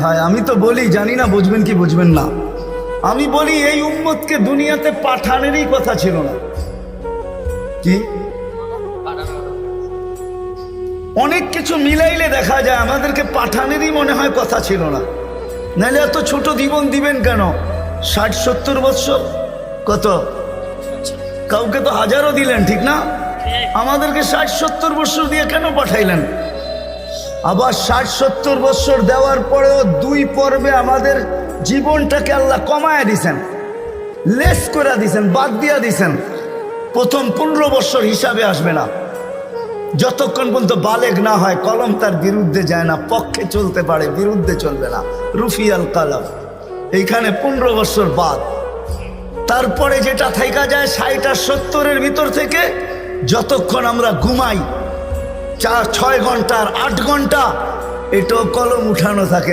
হ্যাঁ, আমি তো বলি, জানি না বুঝবেন কি বুঝবেন না, আমি বলি এই উম্মতকে দুনিয়াতে পাঠানেরই কথা ছিল না। কি অনেক কিছু মিলাইলে দেখা যায় আমাদেরকে পাঠানেরই মনে হয় কথা ছিল না। নাহলে এত ছোট জীবন দিবেন কেন? 60-70 বৎসর, কত কাউকে তো হাজারও দিলেন, ঠিক না? আমাদেরকে 60-70 বৎসর দিয়ে কেন পাঠাইলেন? আবার 60-70 বৎসর দেওয়ার পরেও 2 পর্বে আমাদের জীবনটাকে আল্লাহ কমায় দিছেন, লেস করে দিছেন, বাদ দিয়া দিছেন। প্রথম 15 বৎসর হিসাবে আসবে না, যতক্ষণ পর্যন্ত বালেগ না হয়, কলম তার বিরুদ্ধে যায় না, পক্ষে চলতে পারে, বিরুদ্ধে চলবে না, রুফিয়াল কালাম। এইখানে 15 বৎসর বাদ। তারপরে যেটা থাইকা যায় 60 আর 70-এর ভিতর থেকে, যতক্ষণ আমরা ঘুমাই 4-6 ঘন্টা আর 8 ঘন্টা, এটাও কলম উঠানো থাকে।